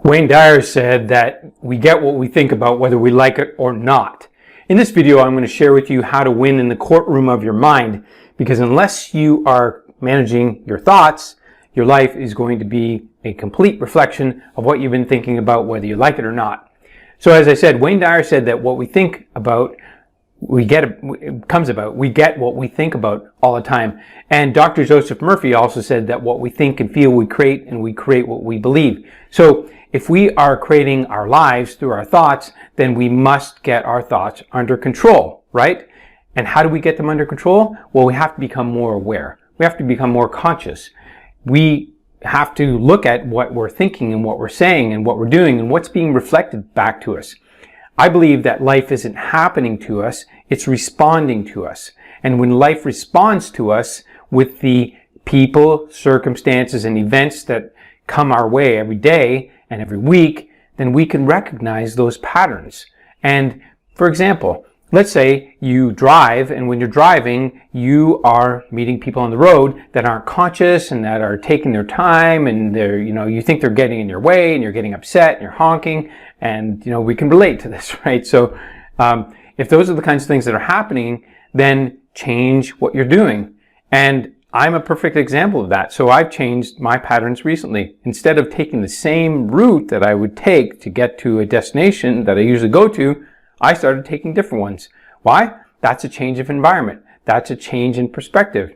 Wayne Dyer said that we get what we think about whether we like it or not. In this video, I'm going to share with you how to win in the courtroom of your mind, because unless you are managing your thoughts, your life is going to be a complete reflection of what you've been thinking about, whether you like it or not. So as I said, Wayne Dyer said that what we think about, we get what we think about all the time. And Dr. Joseph Murphy also said that what we think and feel we create, and we create what we believe. So if we are creating our lives through our thoughts, then we must get our thoughts under control, right? And how do we get them under control? Well, we have to become more aware. We have to become more conscious. We have to look at what we're thinking and what we're saying and what we're doing and what's being reflected back to us. I believe that life isn't happening to us, it's responding to us. And when life responds to us with the people, circumstances, and events that come our way every day and every week, then we can recognize those patterns. And for example, let's say you drive, and when you're driving, you are meeting people on the road that aren't conscious and that are taking their time, and they're, you think they're getting in your way, and you're getting upset and you're honking, and we can relate to this, right? So if those are the kinds of things that are happening, then change what you're doing. And I'm a perfect example of that. So I've changed my patterns recently. Instead of taking the same route that I would take to get to a destination that I usually go to, I started taking different ones. Why? That's a change of environment. That's a change in perspective.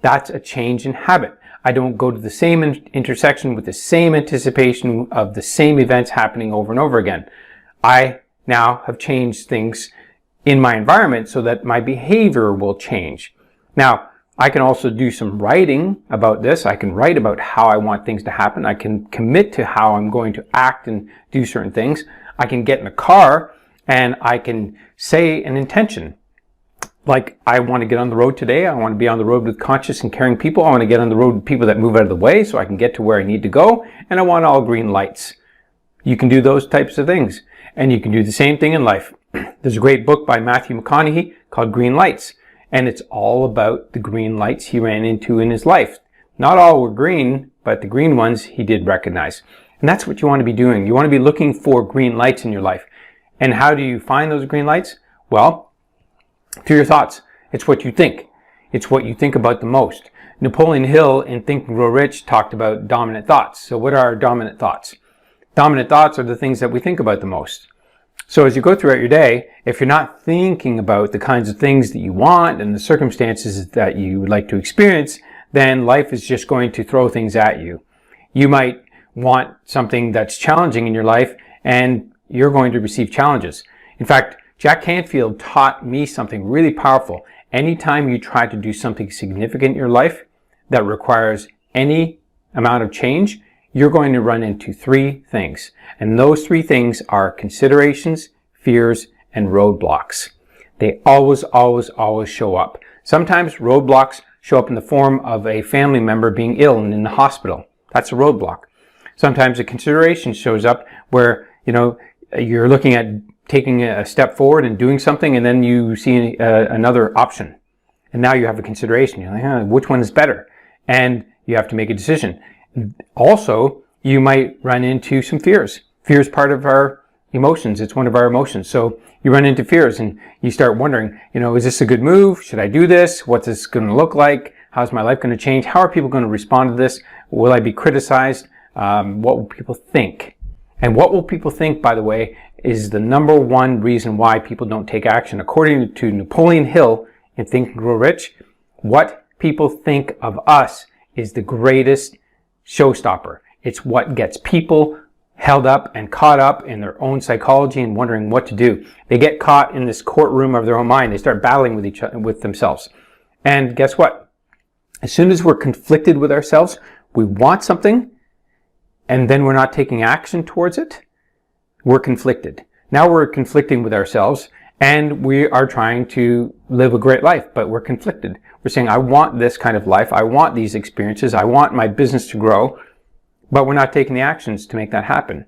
That's a change in habit. I don't go to the same intersection with the same anticipation of the same events happening over and over again. I now have changed things in my environment so that my behavior will change. Now, I can also do some writing about this. I can write about how I want things to happen. I can commit to how I'm going to act and do certain things. I can get in a car and I can say an intention. Like, I want to get on the road today. I want to be on the road with conscious and caring people. I want to get on the road with people that move out of the way so I can get to where I need to go. And I want all green lights. You can do those types of things. And you can do the same thing in life. There's a great book by Matthew McConaughey called Green Lights. And it's all about the green lights he ran into in his life. Not all were green, but the green ones he did recognize. And that's what you want to be doing. You want to be looking for green lights in your life. And how do you find those green lights? Well, through your thoughts. It's what you think. It's what you think about the most. Napoleon Hill in Think and Grow Rich talked about dominant thoughts. So what are our dominant thoughts? Dominant thoughts are the things that we think about the most. So as you go throughout your day, if you're not thinking about the kinds of things that you want and the circumstances that you would like to experience, then life is just going to throw things at you. You might want something that's challenging in your life, and you're going to receive challenges. In fact, Jack Canfield taught me something really powerful. Anytime you try to do something significant in your life that requires any amount of change, you're going to run into three things. And those three things are considerations, fears, and roadblocks. They always show up. Sometimes roadblocks show up in the form of a family member being ill and in the hospital. That's a roadblock. Sometimes a consideration shows up where, you're looking at taking a step forward and doing something, and then you see another option. And now you have a consideration. You're like, which one is better? And you have to make a decision. Also, you might run into some fears. Fear is part of our emotions. It's one of our emotions. So you run into fears and you start wondering, is this a good move? Should I do this? What's this going to look like? How's my life going to change? How are people going to respond to this? Will I be criticized? What will people think? And what will people think, by the way, is the number one reason why people don't take action. According to Napoleon Hill in Think and Grow Rich, what people think of us is the greatest showstopper. It's what gets people held up and caught up in their own psychology and wondering what to do. They get caught in this courtroom of their own mind. They start battling with each other, with themselves. And guess what? As soon as we're conflicted with ourselves, we want something, and then we're not taking action towards it, we're conflicted. Now we're conflicting with ourselves, and we are trying to live a great life, but we're conflicted. We're saying, I want this kind of life. I want these experiences. I want my business to grow, but we're not taking the actions to make that happen.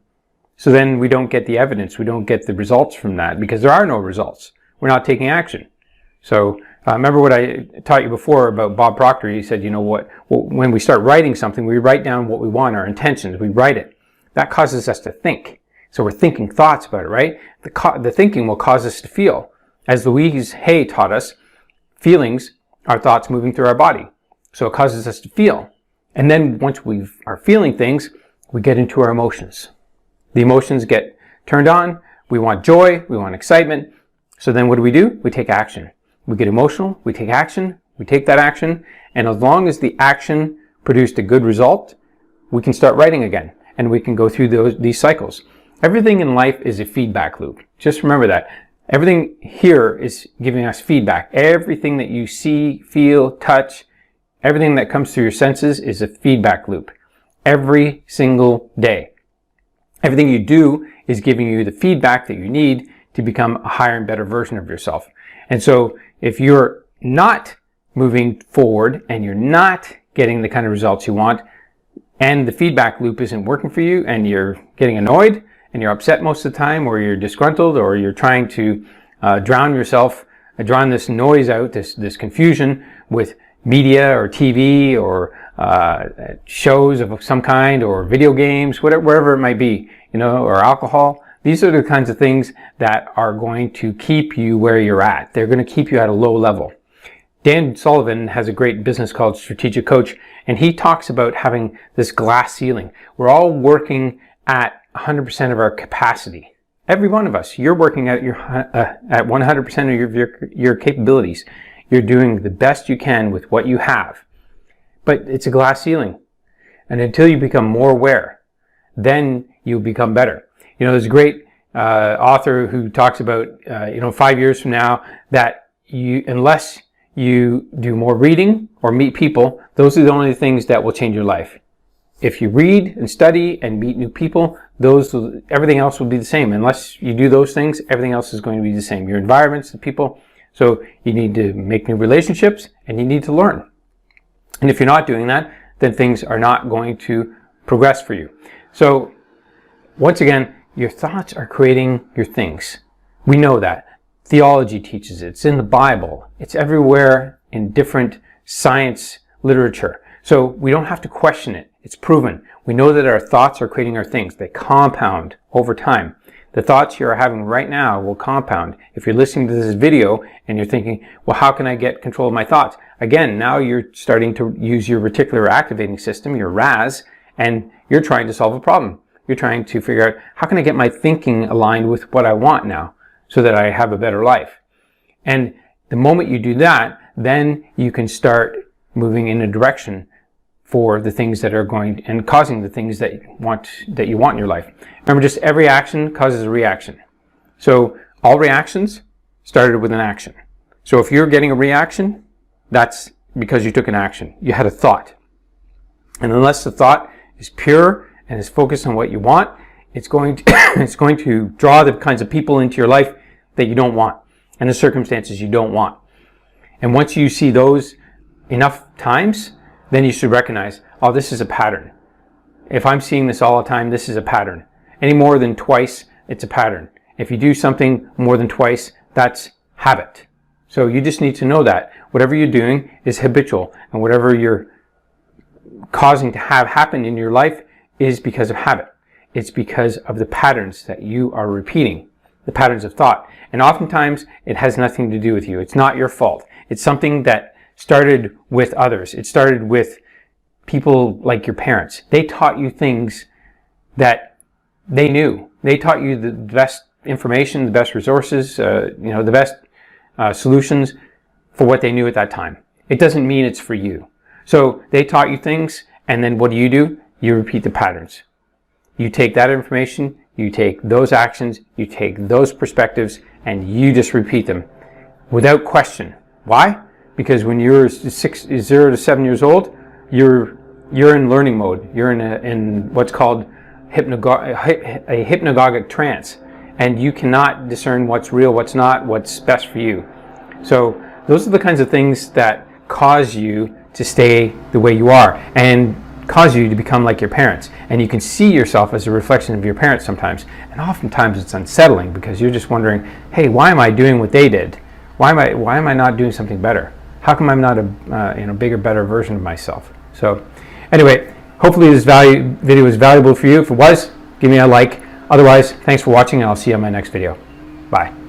So then we don't get the evidence. We don't get the results from that because there are no results. We're not taking action. So remember what I taught you before about Bob Proctor. He said, when we start writing something, we write down what we want, our intentions. We write it. that causes us to think. So we're thinking thoughts about it, right? The thinking will cause us to feel. As Louise Hay taught us, feelings are thoughts moving through our body. So it causes us to feel. And then once we are feeling things, we get into our emotions. The emotions get turned on. We want joy. We want excitement. So then what do? We take action. We get emotional. We take action. We take that action. And as long as the action produced a good result, we can start writing again. And we can go through these cycles. Everything in life is a feedback loop. Just remember that. Everything here is giving us feedback. Everything that you see, feel, touch, everything that comes through your senses is a feedback loop. Every single day. Everything you do is giving you the feedback that you need to become a higher and better version of yourself. And so if you're not moving forward and you're not getting the kind of results you want, and the feedback loop isn't working for you, and you're getting annoyed, and you're upset most of the time, or you're disgruntled, or you're trying to drown this noise out, this confusion with media or TV or shows of some kind, or video games, wherever it might be, or alcohol. These are the kinds of things that are going to keep you where you're at. They're going to keep you at a low level. Dan Sullivan has a great business called Strategic Coach, and he talks about having this glass ceiling. We're all working at 100% of our capacity. Every one of us, you're working at 100% of your capabilities. You're doing the best you can with what you have. But it's a glass ceiling. And until you become more aware, then you'll become better. There's a great author who talks about, 5 years from now, that unless you do more reading or meet people, those are the only things that will change your life. If you read and study and meet new people, everything else will be the same. Unless you do those things, everything else is going to be the same. Your environments, the people. So you need to make new relationships, and you need to learn. And if you're not doing that, then things are not going to progress for you. So once again, your thoughts are creating your things. We know that. Theology teaches it. It's in the Bible. It's everywhere in different science literature. So we don't have to question it. It's proven. We know that our thoughts are creating our things. They compound over time. The thoughts you are having right now will compound. If you're listening to this video and you're thinking, well, how can I get control of my thoughts? Again, now you're starting to use your reticular activating system, your RAS, and you're trying to solve a problem. You're trying to figure out, how can I get my thinking aligned with what I want now so that I have a better life? And the moment you do that, then you can start moving in a direction for the things that are going and causing the things that you want in your life. Remember, just every action causes a reaction. So all reactions started with an action. So if you're getting a reaction, that's because you took an action. You had a thought. And unless the thought is pure and is focused on what you want, it's going to draw the kinds of people into your life that you don't want and the circumstances you don't want. And once you see those enough times, then you should recognize, oh, this is a pattern. If I'm seeing this all the time, this is a pattern. Any more than twice, it's a pattern. If you do something more than twice, that's habit. So you just need to know that whatever you're doing is habitual, and whatever you're causing to have happen in your life is because of habit. It's because of the patterns that you are repeating, the patterns of thought. And oftentimes, it has nothing to do with you. It's not your fault. It's something that started with others. It started with people like your parents. They taught you things that they knew. They taught you the best information, the best resources, the best solutions for what they knew at that time. It doesn't mean it's for you. So they taught you things, and then what do? You repeat the patterns. You take that information, you take those actions, you take those perspectives, and you just repeat them without question. Why? Because when you're 0 to 7 years old, you're in learning mode. You're in what's called a hypnagogic trance, and you cannot discern what's real, what's not, what's best for you. So those are the kinds of things that cause you to stay the way you are and cause you to become like your parents. And you can see yourself as a reflection of your parents sometimes. And oftentimes it's unsettling because you're just wondering, hey, why am I doing what they did? Why am I not doing something better? How come I'm not a bigger, better version of myself? So anyway, hopefully this video is valuable for you. If it was, give me a like. Otherwise, thanks for watching, and I'll see you on my next video. Bye.